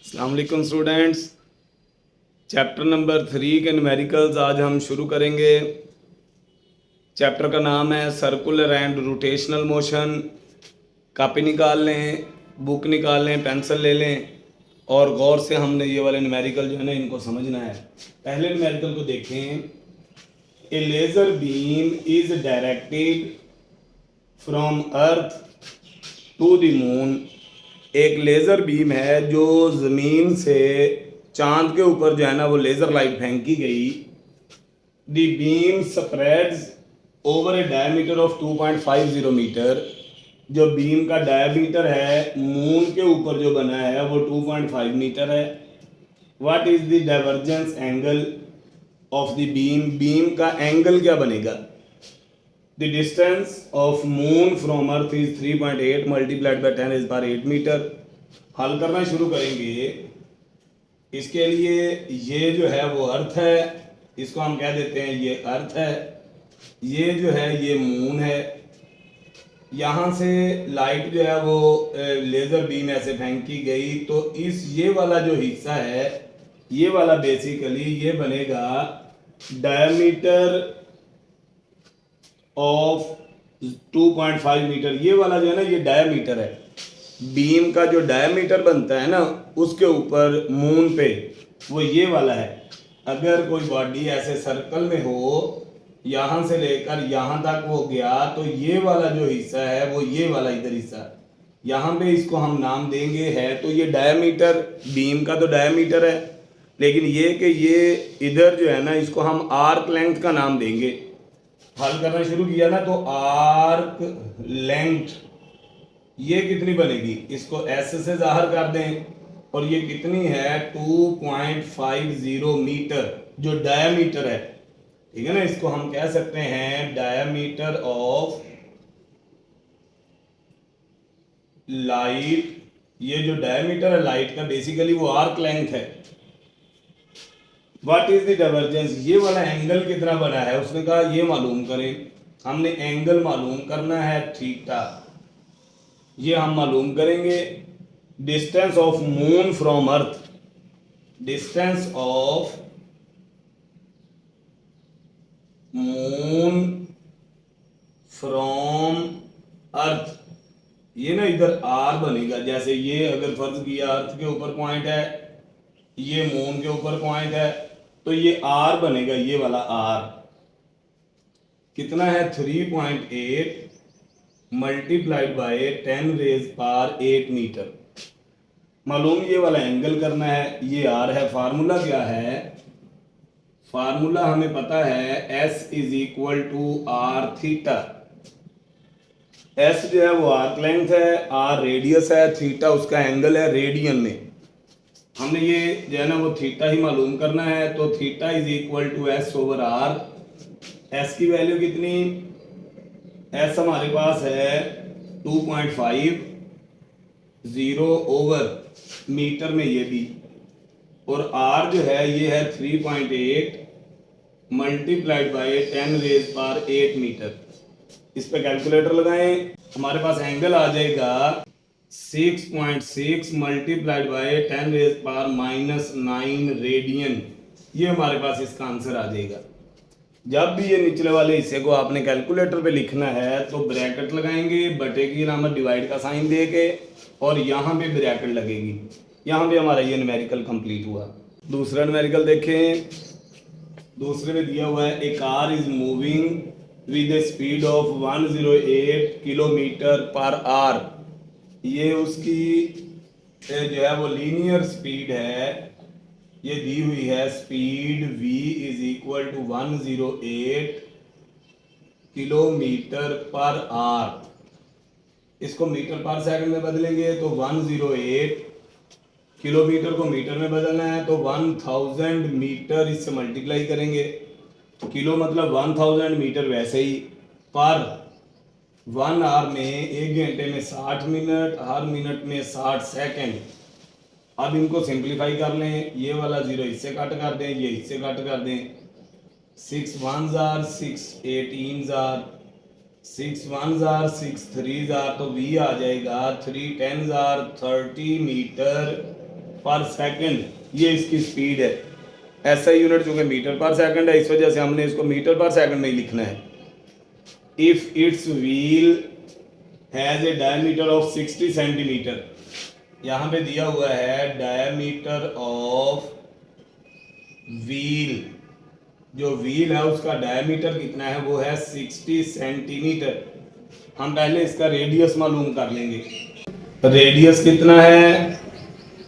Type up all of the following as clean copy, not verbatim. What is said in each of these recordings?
अस्सलाम वालेकुम students. Chapter number 3 के न्यूमेरिकल्स आज हम शुरू करेंगे। चैप्टर का नाम है circular and rotational motion. Copy निकाल लें, बुक निकाल लें, पेंसिल ले लें और गौर से हमने ये वाले न्यूमेरिकल जो है ना इनको समझना है। पहले न्यूमेरिकल को देखें। A laser beam is directed from earth to the moon. एक लेज़र बीम है जो ज़मीन से चांद के ऊपर जो है ना वो लेज़र लाइट फेंकी गई। The beam spreads over a diameter of 2.50 metre. जो बीम का डायमीटर है मून के ऊपर जो बना है वो 2.5 मीटर है। What is the divergence angle of the beam. Beam का एंगल क्या बनेगा। The distance of moon from earth is 3.8 multiplied by 10 is per 8 metre. हल करना शुरू करेंगे। इसके लिए ये जो है वो अर्थ है, इसको हम कह देते हैं ये अर्थ है। ये जो है ये मून है। यहाँ से लाइट जो है वो लेज़र बीम ऐसे फेंकी गई तो इस ये वाला जो हिस्सा है ये वाला बेसिकली ये बनेगा डायमीटर ऑफ 2.5 मीटर। ये वाला जो है ना ये डायमीटर है। बीम का जो डायमीटर बनता है ना उसके ऊपर मून पे वो ये वाला है। अगर कोई बॉडी ऐसे सर्कल में हो यहाँ से लेकर यहाँ तक वो गया तो ये वाला जो हिस्सा है वो ये वाला इधर हिस्सा यहाँ पे इसको हम नाम देंगे है तो ये डायमीटर बीम का तो डायमीटर है, लेकिन ये कि ये इधर जो है ना इसको हम आर्क लेंथ का नाम देंगे। हल करना शुरू किया ना तो आर्क लेंथ ये कितनी बनेगी इसको एस से जाहिर कर दें और ये कितनी है 2.50 मीटर जो डायमीटर है। ठीक है ना, इसको हम कह सकते हैं डायमीटर ऑफ लाइट। ये जो डायमीटर है लाइट का बेसिकली वो आर्क लेंथ है। What is the divergence. ये वाला एंगल कितना बना है उसने कहा ये मालूम करें। हमने एंगल मालूम करना है थीटा, ये हम मालूम करेंगे। Distance of moon from earth. Distance of moon from earth ये ना इधर आर बनेगा। जैसे ये अगर फर्ज किया अर्थ के ऊपर पॉइंट है, ये मून के ऊपर पॉइंट है तो ये आर बनेगा। ये वाला आर कितना है 3.8 multiplied by 10 raise power 8 metre. मालूम ये वाला एंगल करना है। ये आर है। फार्मूला क्या है, फार्मूला हमें पता है S is equal to R theta. S जो है वो आर्क लेंथ है, आर रेडियस है, थीटा उसका एंगल है रेडियन में। हमने ये जो है ना वो थीटा ही मालूम करना है तो theta is equal to S over R. S की वैल्यू कितनी, एस हमारे पास है 2.50 ओवर मीटर में ये भी, और आर जो है ये है 3.8 multiplied by 10 raise power 8 metre. इस पे कैलकुलेटर लगाएं, हमारे पास एंगल आ जाएगा 6.6 multiplied by 10 raise power -9 radian. ये हमारे पास इसका आंसर आ जाएगा। जब भी ये निचले वाले हिस्से को आपने कैलकुलेटर पे लिखना है तो ब्रैकेट लगाएंगे, बटे की अलामत डिवाइड का साइन दे के, और यहाँ पे ब्रैकेट लगेगी। यहाँ पे हमारा ये न्यूमेरिकल कंप्लीट हुआ। दूसरा न्यूमेरिकल देखें। दूसरे में दिया हुआ है a car is moving with a speed of 108 kilometre per hour. ये उसकी जो है वो लीनियर स्पीड है। ये दी हुई है speed v is equal to 108 kilometre per hour. इसको मीटर पर सेकंड में बदलेंगे तो 108 किलोमीटर को मीटर में बदलना है तो 1000 मीटर इससे मल्टीप्लाई करेंगे। किलो मतलब 1000 मीटर, वैसे ही पर 1 आवर में 1 घंटे में 60 मिनट, हर मिनट में 60 सेकंड। अब इनको सिंप्लीफाई कर लें, ये वाला 0 इससे कट कर दें, ये इससे कट कर दें। 6 1 जार 6 18 जार 6 1 जार 6 3 जार तो v आ जाएगा 3 10 जार 30 मीटर पर सेकंड, ये इसकी स्पीड है। एसआई यूनिट चूँकि मीटर पर सेकंड है, इस वजह से हमने इसको मीटर पर सेकंड में ही लिखना है। If it's wheel has a diameter of 60 centimetre, यहाँ पे दिया हुआ है डायमीटर ऑफ व्हील, जो व्हील है उसका डायमीटर कितना है, वो है 60 सेंटीमीटर। हम पहले इसका रेडियस मालूम कर लेंगे। रेडियस कितना है,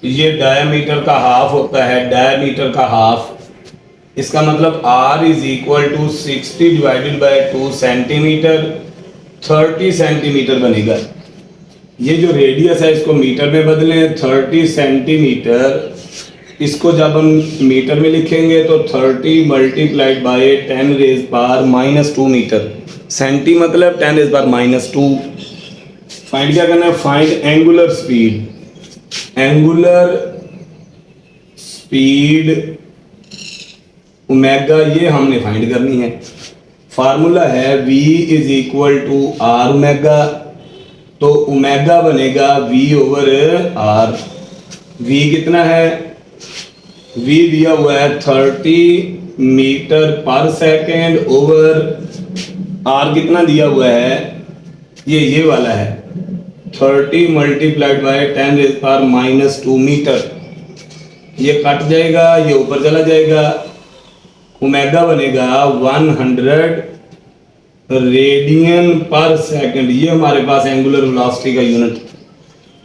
ये डायमीटर का हाफ होता है, डायमीटर का हाफ। इसका मतलब r is equal to 60 divided by 2 centimetre, 30 centimetre बनेगा। ये जो रेडियस है इसको मीटर में बदलें, 30 सेंटीमीटर, इसको जब हम मीटर में लिखेंगे तो 30 multiplied by 10 raise power -2 metre. Centi मतलब 10 रेज पावर -2। फाइंड क्या करना है, find angular speed. Angular speed omega ये हमने फाइंड करनी है। फार्मूला है v is equal to R omega, तो ओमेगा बनेगा v ओवर आर। v कितना है, v दिया हुआ है 30 मीटर पर सेकेंड ओवर r कितना दिया हुआ है, ये वाला है 30 multiplied by 10 raise power -2 metre. ये कट जाएगा, ये ऊपर चला जाएगा, ओमेगा बनेगा 100 रेडियन पर सेकंड। ये हमारे पास एंगुलर वेलोसिटी का यूनिट।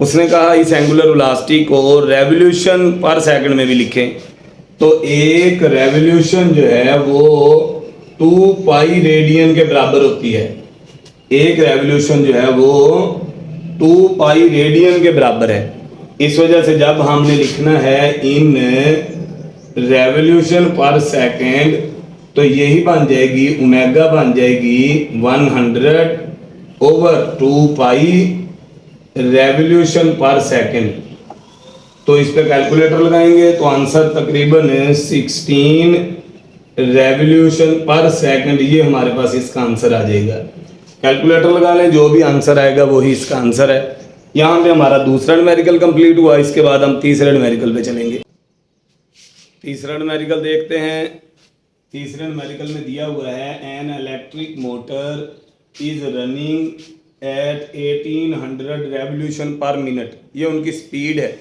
उसने कहा इस एंगुलर वेलोसिटी को रेवोल्यूशन पर सेकंड में भी लिखें, तो एक रेवोल्यूशन जो है वो 2 पाई रेडियन के बराबर होती है। एक रेवोल्यूशन जो है वो 2 पाई रेडियन के बराबर है। इस वजह से जब हमने लिखना है इन रेवोल्यूशन पर सेकेंड, तो यही बन जाएगी, ओमेगा बन जाएगी 100 ओवर 2 पाई रेवोल्यूशन पर सेकेंड। तो इस पे कैलकुलेटर लगाएंगे तो आंसर तकरीबन 16 रेवोल्यूशन पर सेकेंड, ये हमारे पास इसका आंसर आ जाएगा। कैलकुलेटर लगा लें, जो भी आंसर आएगा वही इसका आंसर है। यहाँ पे हमारा दूसरा न्यूमेरिकल कंप्लीट हुआ। इसके बाद हम तीसरे न्यूमेरिकल पे चलेंगे। तीसरा न्यूमेरिकल देखते हैं। तीसरे न्यूमेरिकल में दिया हुआ है an electric motor is running at 1800 revolution per minute. ये उनकी स्पीड है।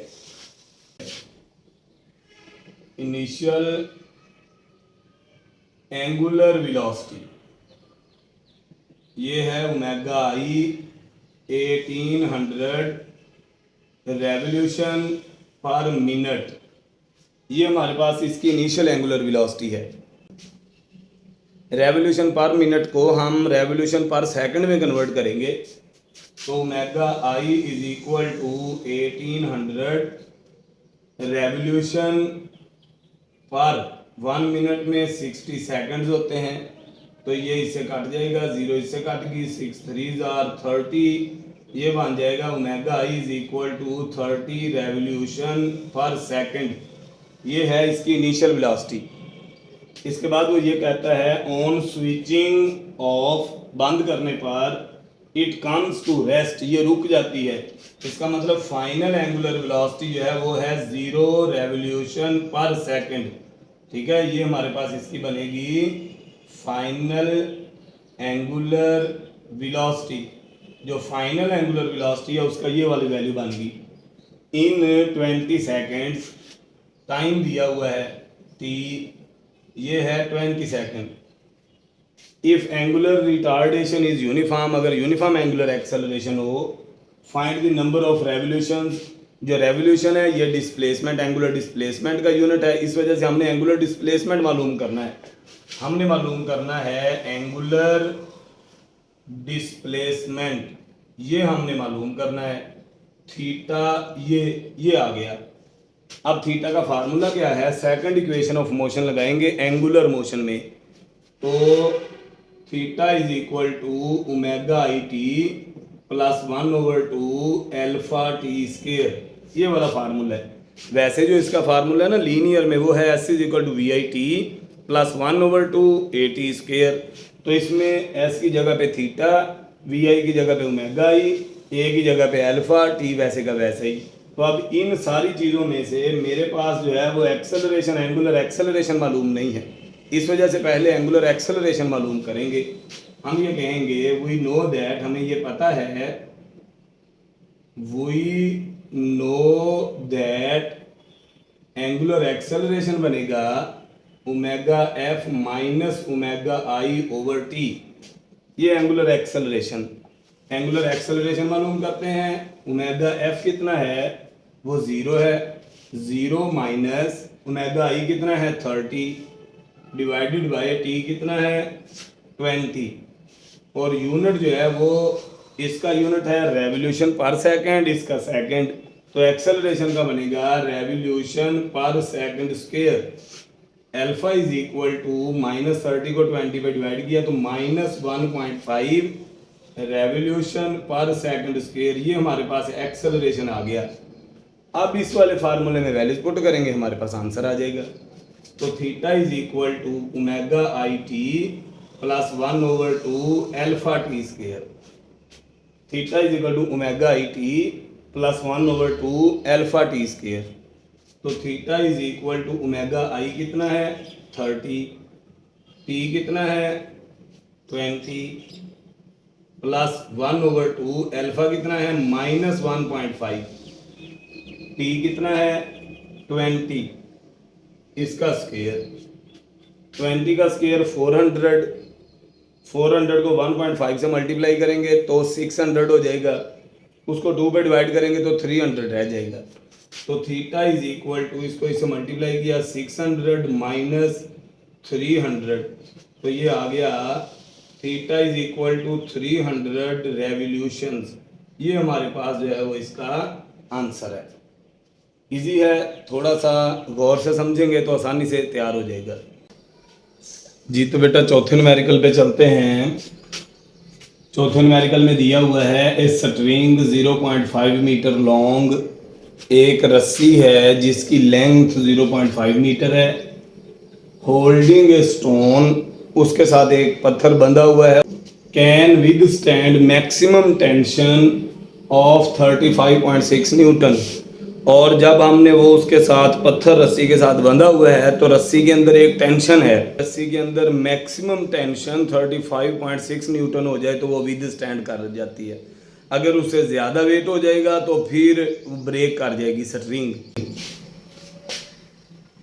इनिशियल एंगुलर वेलोसिटी ये है omega I 1800 revolution per minute. ये हमारे पास इसकी इनिशियल एंगुलर वेलोसिटी है। रेवोल्यूशन पर मिनट को हम रेवोल्यूशन पर सेकंड में कन्वर्ट करेंगे, तो omega I is equal to 1800 revolution per 1 minute में 60 सेकंड्स होते हैं, तो ये इससे कट जाएगा, 0 इससे कट गई, 6 3 30, ये बन जाएगा omega I is equal to 30 revolution per second. ये है इसकी इनिशियल वेलोसिटी। इसके बाद वो ये कहता है ऑन स्विचिंग ऑफ, बंद करने पर इट कम्स टू रेस्ट, ये रुक जाती है। इसका मतलब फाइनल एंगुलर वेलोसिटी जो है वो है 0 रेवोल्यूशन पर सेकंड। ठीक है, ये हमारे पास इसकी बनेगी फाइनल एंगुलर वेलोसिटी। जो फाइनल एंगुलर वेलोसिटी है उसका ये वाली वैल्यू बन गई इन 20 सेकेंड्स। टाइम दिया हुआ है t, ये है 20 second. If angular retardation is uniform, अगर यूनिफॉर्म एंगुलर एक्सेलरेशन हो, find the number of revolutions. जो रेवोल्यूशन है ये डिस्प्लेसमेंट, एंगुलर डिस्प्लेसमेंट का यूनिट है। इस वजह से हमने एंगुलर डिस्प्लेसमेंट मालूम करना है। हमने मालूम करना है एंगुलर डिस्प्लेसमेंट, ये हमने मालूम करना है। थीटा ये आ गया। अब थीटा का फार्मूला क्या है, सेकंड इक्वेशन ऑफ मोशन लगाएंगे एंगुलर मोशन में, तो theta is equal to omega I T plus 1/2 alpha T square, ये वाला फार्मूला है। वैसे जो इसका फार्मूला है ना लीनियर में, वो है S is equal to V I T plus 1/2 A T square. तो इसमें एस की जगह पे थीटा, वी आई की जगह पे ओमेगा आई, ए की जगह पे अल्फा, टी वैसे का वैसे ही। तो अब इन सारी चीज़ों में से मेरे पास जो है वो एक्सेलरेशन, एंगुलर एक्सेलरेशन मालूम नहीं है। इस वजह से पहले एंगुलर एक्सेलरेशन मालूम करेंगे। हम ये कहेंगे वी नो दैट, हमें ये पता है, we know that angular acceleration बनेगा omega F minus omega I over T. ये एंगुलर एक्सेलरेशन, एंगुलर एक्सेलरेशन मालूम करते हैं। ओमेगा एफ कितना है, वो 0 है, 0 माइनस ओमेगा आई कितना है 30 डिवाइडेड बाय टी कितना है 20, और यूनिट जो है वो इसका यूनिट है रेवोल्यूशन पर सेकंड, इसका सेकंड, तो एक्सेलरेशन का बनेगा revolution per second square. Alpha is equal to -30 को 20 पे डिवाइड किया तो -1.5 रेवोल्यूशन पर सेकंड स्क्वायर। ये हमारे पास एक्सेलरेशन आ गया। अब इस वाले फार्मूले में वैल्यूज पुट करेंगे, हमारे पास आंसर आ जाएगा। तो theta is equal to omega I T plus 1/2 alpha T square. Theta is equal to omega I T plus 1/2 alpha T square. तो theta is equal to omega I कितना है 30, T कितना है 20 प्लस 1/2 अल्फा कितना है -1.5, T कितना है 20, इसका स्क्वायर, 20 का स्क्वायर 400 को 1.5 से मल्टीप्लाई करेंगे तो 600 हो जाएगा, उसको 2 पे डिवाइड करेंगे तो 300 रह जाएगा। तो थीटा इज इक्वल टू, इसको इससे मल्टीप्लाई किया 600 माइनस 300, तो ये आ गया theta is equal to 300 revolutions. ये हमारे पास जो है वो इसका आंसर है। इजी है, थोड़ा सा गौर से समझेंगे तो आसानी से तैयार हो जाएगा जी। तो बेटा चौथे न्यूमेरिकल पे चलते हैं। चौथे न्यूमेरिकल में दिया हुआ है ए स्ट्रिंग 0.5 मीटर लॉन्ग, एक रस्सी है जिसकी लेंथ 0.5 मीटर है, होल्डिंग ए स्टोन, उसके साथ एक पत्थर बंधा हुआ है, can withstand maximum tension of 35.6 Newton. और जब हमने वो उसके साथ पत्थर रस्सी के साथ बंधा हुआ है तो रस्सी के अंदर एक टेंशन है, रस्सी के अंदर मैक्सिमम टेंशन 35.6 न्यूटन हो जाए तो वो विदस्टैंड कर जाती है। अगर उससे ज़्यादा वेट हो जाएगा तो फिर ब्रेक कर जाएगी string.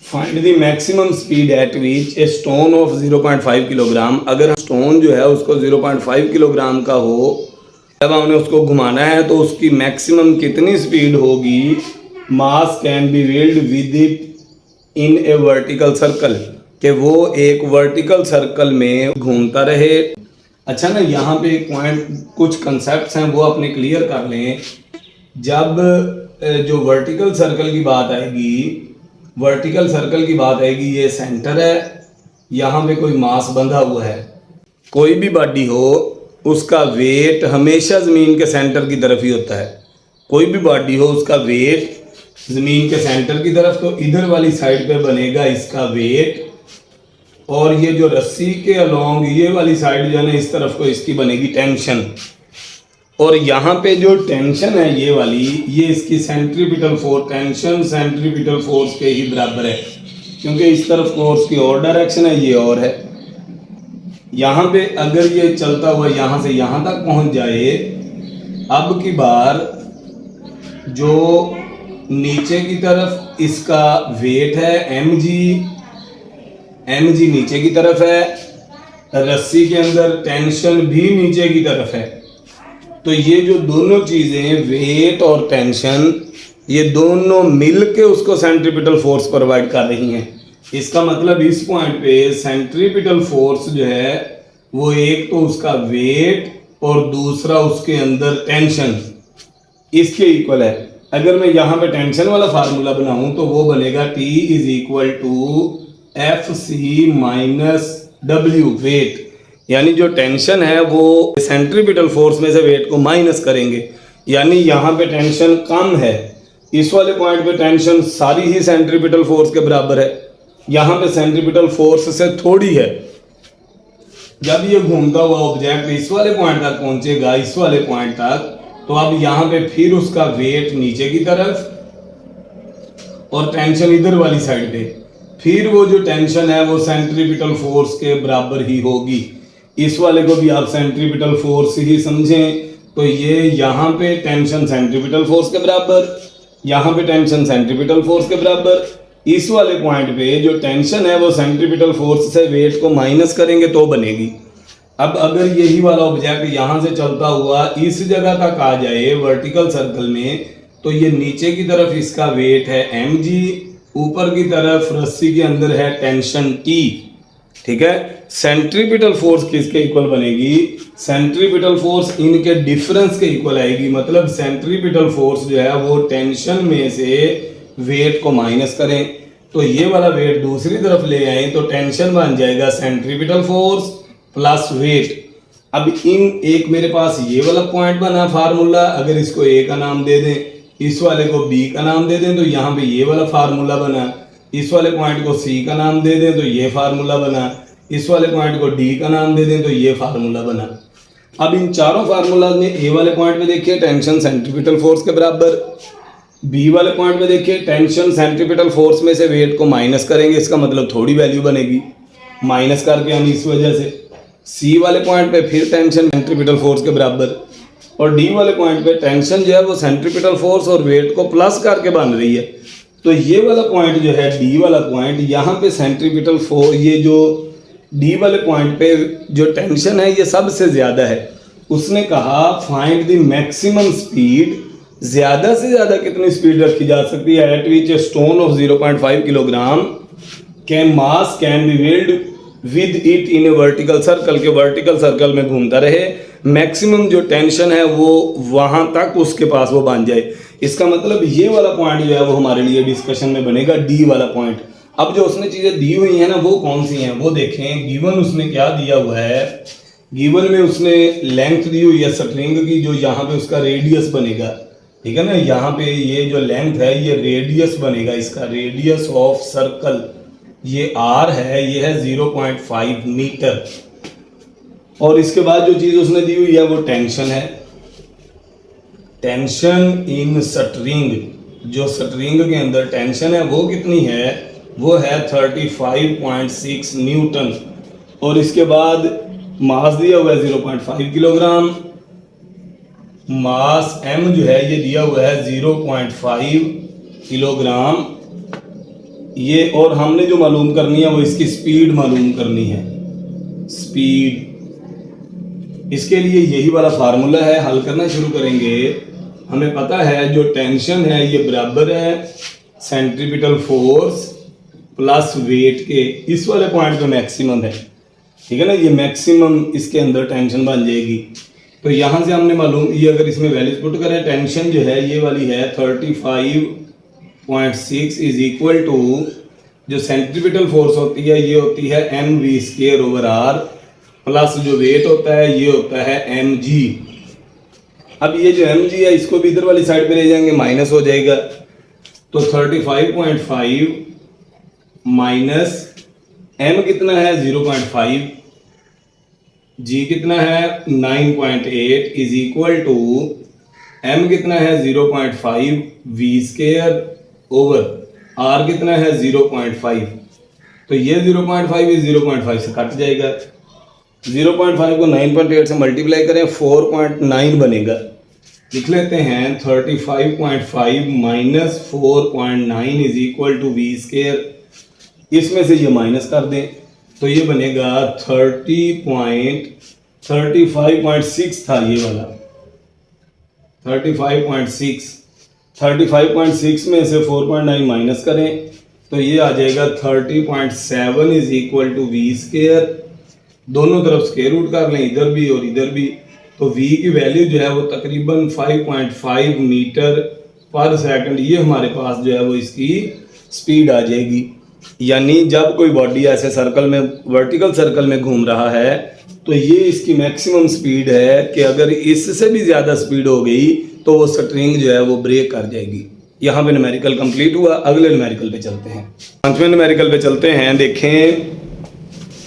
Find the maximum speed at which a stone of 0.5 kilogram. अगर स्टोन जो है उसको 0.5 किलोग्राम का हो, जब हमने उसको घुमाना है तो उसकी मैक्सिमम कितनी स्पीड होगी। मास can be wheeled with it in A vertical circle, कि वो एक वर्टिकल सर्कल में घूमता रहे। अच्छा ना, यहाँ पे एक पॉइंट, कुछ कंसेप्ट्स हैं वो अपने क्लियर कर लें। जब जो वर्टिकल सर्कल की बात आएगी, वर्टिकल सर्कल की बात आएगी, ये सेंटर है, यहाँ पे कोई मास बंधा हुआ है। कोई भी बॉडी हो उसका वेट हमेशा ज़मीन के सेंटर की तरफ ही होता है। कोई भी बॉडी हो उसका वेट ज़मीन के सेंटर की तरफ, तो इधर वाली साइड पे बनेगा इसका वेट, और ये जो रस्सी के अलोंग ये वाली साइड जो है ना इस तरफ को इसकी बनेगी टेंशन। और यहाँ पे जो टेंशन है ये वाली, ये इसकी centripetal force, tension centripetal force के ही बराबर है, क्योंकि इस तरफ फोर्स की और डायरेक्शन है, ये और है। यहाँ पे अगर ये चलता हुआ यहाँ से यहाँ तक पहुँच जाए, अब की बार जो नीचे की तरफ इसका वेट है mg नीचे की तरफ है, रस्सी के अंदर टेंशन भी नीचे की तरफ है। तो ये जो दोनों चीज़ें, वेट और टेंशन, ये दोनों मिल के उसको सेंट्रीपिटल फोर्स प्रोवाइड कर रही हैं। इसका मतलब इस पॉइंट पे सेंट्रीपिटल फोर्स जो है वो एक तो उसका वेट और दूसरा उसके अंदर टेंशन इसके इक्वल है। अगर मैं यहाँ पे टेंशन वाला फार्मूला बनाऊं तो वो बनेगा T is equal to FC minus W weight, यानी जो टेंशन है वो सेंट्रीपिटल फोर्स में से वेट को माइनस करेंगे, यानी यहाँ पे टेंशन कम है, इस वाले पॉइंट पे टेंशन सारी ही सेंट्रीपिटल फोर्स के बराबर है, यहाँ पे सेंट्रीपिटल फोर्स से थोड़ी है। जब ये घूमता हुआ ऑब्जेक्ट इस वाले पॉइंट तक पहुंचेगा, इस वाले पॉइंट तक, तो अब यहाँ पे फिर उसका वेट नीचे की तरफ और टेंशन इधर वाली साइड पे, फिर वो जो टेंशन है वो सेंट्रीपिटल फोर्स के बराबर ही होगी। इस वाले को भी आप सेंट्रीपिटल फोर्स ही समझें। तो ये यहाँ पे टेंशन सेंट्रीपिटल फोर्स के बराबर, यहाँ पे टेंशन सेंट्रीपिटल फोर्स के बराबर। इस वाले पॉइंट पे जो टेंशन है वो सेंट्रीपिटल फोर्स से वेट को माइनस करेंगे तो बनेगी। अब अगर यही वाला ऑब्जेक्ट यहाँ से चलता हुआ इस जगह तक आ जाए वर्टिकल सर्कल में, तो ये नीचे की तरफ इसका वेट है mg, ऊपर की तरफ रस्सी के अंदर है टेंशन T। ठीक है, सेंट्रीपिटल फोर्स किसके इक्वल बनेगी? सेंट्रीपिटल फोर्स इनके डिफरेंस के इक्वल आएगी। मतलब सेंट्रीपिटल फोर्स जो है वो टेंशन में से वेट को माइनस करें, तो ये वाला वेट दूसरी तरफ ले आए तो टेंशन बन जाएगा सेंट्रीपिटल फोर्स प्लस वेट। अब इन एक मेरे पास ये वाला पॉइंट बना फार्मूला, अगर इसको ए का नाम दे दें, इस वाले को बी का नाम दे दें, तो यहाँ पे ये वाला फार्मूला बना। इस वाले पॉइंट को सी का नाम दे दें तो ये फार्मूला बना। इस वाले पॉइंट को डी का नाम दे दें तो ये फार्मूला बना। अब इन चारों फार्मूला में ए वाले पॉइंट में देखिए टेंशन सेंट्रीपिटल फोर्स के बराबर, बी वाले पॉइंट में देखिए टेंशन सेंट्रीपिटल फोर्स में से वेट को माइनस करेंगे, इसका मतलब थोड़ी वैल्यू बनेगी, माइनस करके हम इस वजह से। सी वाले पॉइंट पे फिर टेंशन सेंट्रीपिटल फोर्स के बराबर, और डी वाले पॉइंट पे टेंशन जो है वो सेंट्रीपिटल फोर्स और वेट को प्लस करके बन रही है। तो ये वाला पॉइंट जो है डी वाला पॉइंट, यहाँ पे सेंट्रीपिटल फोर्स, ये जो डी वाले पॉइंट पे जो टेंशन है ये सबसे ज़्यादा है। उसने कहा फाइंड द मैक्सिमम स्पीड, ज़्यादा से ज़्यादा कितनी स्पीड रखी जा सकती है eight which a stone of 0.5 kilogram can mass can be wheeled with it in A vertical circle, के वर्टिकल सर्कल में घूमता रहे, मैक्सिमम जो टेंशन है वो वहाँ तक उसके पास वो बन जाए। इसका मतलब ये वाला पॉइंट जो है वो हमारे लिए डिस्कशन में बनेगा, डी वाला पॉइंट। अब जो उसने चीज़ें दी हुई हैं ना वो कौन सी हैं वो देखें। गिवन उसने क्या दिया हुआ है, गिवन में उसने लेंथ दी हुई है स्ट्रिंग की, जो यहाँ पे उसका रेडियस बनेगा। ठीक है ना, यहाँ पे ये जो लेंथ है ये रेडियस बनेगा, इसका रेडियस ऑफ सर्कल ये r है, ये है 0.5 मीटर। और इसके बाद जो चीज़ उसने दी हुई है वो टेंशन है, टेंशन इन स्ट्रिंग, जो स्ट्रिंग के अंदर टेंशन है वो कितनी है, वो है 35.6 न्यूटन। और इसके बाद मास दिया हुआ है 0.5 किलोग्राम, मास m जो है ये दिया हुआ है 0.5 किलोग्राम ये। और हमने जो मालूम करनी है वो इसकी स्पीड मालूम करनी है, स्पीड। इसके लिए यही वाला फार्मूला है, हल करना शुरू करेंगे। हमें पता है जो टेंशन है ये बराबर है सेंट्रीपिटल फोर्स प्लस वेट के, इस वाले पॉइंट पे मैक्सिमम है। ठीक है ना, ये मैक्सिमम इसके अंदर टेंशन बन जाएगी। तो यहाँ से हमने मालूम, ये अगर इसमें वैल्यूज पुट करें, टेंशन जो है ये वाली है 35.6 इज इक्वल टू, जो सेंट्रीपिटल फोर्स होती है ये होती है mv²/r, प्लस जो वेट होता है ये होता है mg। अब ये जो mg है इसको भी इधर वाली साइड पे ले जाएंगे, माइनस हो जाएगा। तो 35.5 माइनस m कितना है 0.5, g कितना है 9.8 इज इक्वल टू m कितना है 0.5 v²/r कितना है 0.5। तो ये 0.5 इस 0.5 से कट जाएगा, 0.5 को 9.8 से मल्टीप्लाई करें 4.9 बनेगा। लिख लेते हैं 35.5 minus 4.9 is equal to v²। इसमें से ये माइनस कर दें तो ये बनेगा 35.6 था ये वाला, 35.6 में से 4.9 माइनस करें तो ये आ जाएगा 30.7 इज इक्वल टू v²। दोनों तरफ स्क्वायर रूट कर लें, इधर भी और इधर भी, तो v की वैल्यू जो है वो तकरीबन 5.5 मीटर पर सेकंड, ये हमारे पास जो है वो इसकी स्पीड आ जाएगी। यानी जब कोई बॉडी ऐसे सर्कल में, वर्टिकल सर्कल में घूम रहा है तो ये इसकी मैक्सिमम स्पीड है कि अगर इससे भी ज़्यादा स्पीड हो गई तो वो स्ट्रिंग जो है वो ब्रेक कर जाएगी। यहाँ पे न्यूमेरिकल कंप्लीट हुआ। अगले न्यूमेरिकल पे चलते हैं, पांचवें न्यूमेरिकल पे चलते हैं। देखें,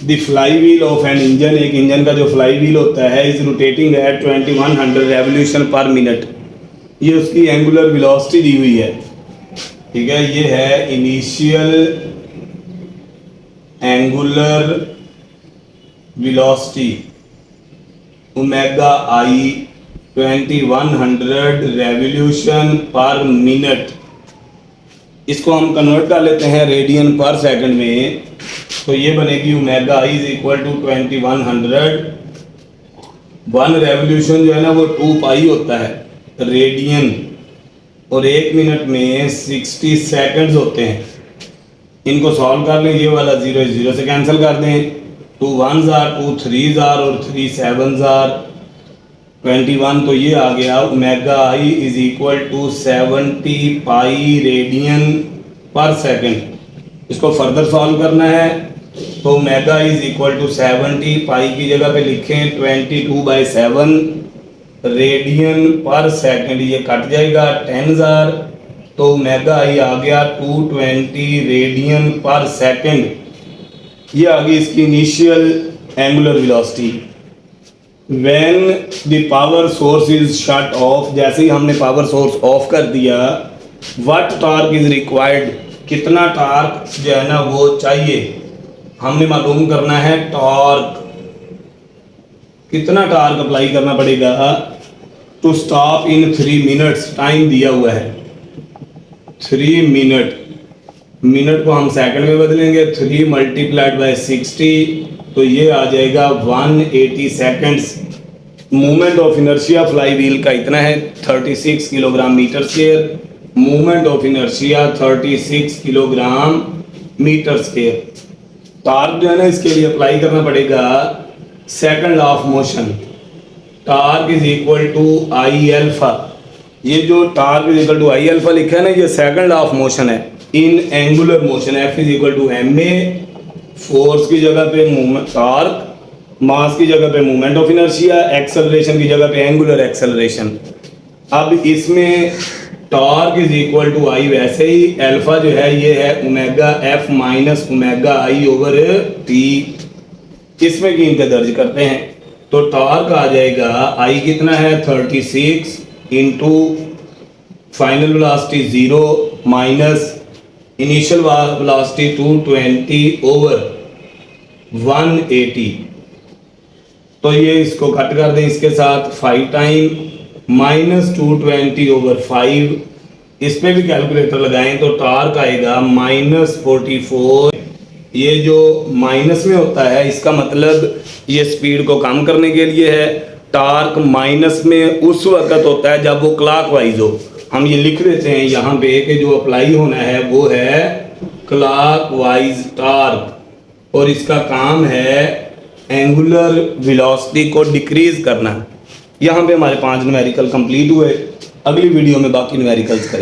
the flywheel of an engine, एक इंजन का जो फ्लाई व्हील होता है, is rotating at 2100 revolution per minute. ये उसकी एंगुलर वेलोसिटी दी हुई है। ठीक है, ये है इनिशियल एंगुलर वेलोसिटी ओमेगा आई 2100 रेवोल्यूशन पर मिनट। इसको हम कन्वर्ट कर लेते हैं रेडियन पर सेकंड में, तो ये बनेगी omega I is equal to 2100। One revolution जो है ना वो 2 पाई होता है रेडियन, और 1 मिनट में 60 सेकंड्स होते हैं। इनको सॉल्व कर लें, ये वाला 0 0 से कैंसिल कर दें, 2 1s आर 2 3s आर और 3 7s आर 21। तो ये आ गया omega I is equal to 70 pi radian per second. इसको फर्दर सॉल्व करना है, तो omega is equal to 70 pi की जगह पे लिखें 22/7 रेडियन पर सेकंड, ये कट जाएगा 10s आर, तो ओमेगा आई आ गया 220 रेडियन पर सेकंड। ये आ गई इसकी initial angular velocity. When the power source is shut off, जैसे ही हमने पावर सोर्स ऑफ कर दिया, व्हाट टॉर्क इज रिक्वायर्ड, कितना टॉर्क जो है ना वो चाहिए, हमने मालूम करना है टॉर्क, कितना टॉर्क अप्लाई करना पड़ेगा to stop in 3 minutes. Time दिया हुआ है 3 मिनट, मिनट को हम सेकंड में बदलेंगे, 3 मल्टीप्लाइड बाय 60, तो ये आ जाएगा 180 seconds. Movement of inertia flywheel का इतना है 36 kilogram metre square, movement of inertia 36 kilogram metre square. Torque जो है ना इसके लिए अप्लाई करना पड़ेगा second law of motion, torque is equal to I alpha. ये जो torque is equal to I alpha लिखा है ना, ये सेकंड लॉ ऑफ मोशन है in angular motion. F is equal to M A, force की जगह पे मूवमेंट टॉर्क, मास की जगह पे मूवमेंट ऑफ इनर्शिया, एक्सेलरेशन की जगह पे एंगुलर एक्सेलरेशन। अब इसमें टॉर्क इज इक्वल टू आई, वैसे ही अल्फा जो है ये है omega F minus omega I over T. इसमें कीमतें दर्ज करते हैं, तो टॉर्क आ जाएगा आई कितना है 36 into final velocity 0 minus initial velocity 220 over 180। तो ये इसको कट कर दें इसके साथ 5 टाइम माइनस 220 ओवर 5, इस पे भी कैलकुलेटर लगाएं तो टॉर्क आएगा -44। ये जो माइनस में होता है इसका मतलब ये स्पीड को कम करने के लिए है। टॉर्क माइनस में उस वक्त होता है जब वो क्लॉकवाइज हो। हम ये लिख देते हैं यहाँ पे कि जो अप्लाई होना है वो है क्लॉकवाइज टॉर्क, और इसका काम है एंगुलर वेलोसिटी को डिक्रीज करना। यहाँ पे हमारे 5 न्यूमेरिकल कंप्लीट हुए। अगली वीडियो में बाकी न्यूमेरिकल्स करें।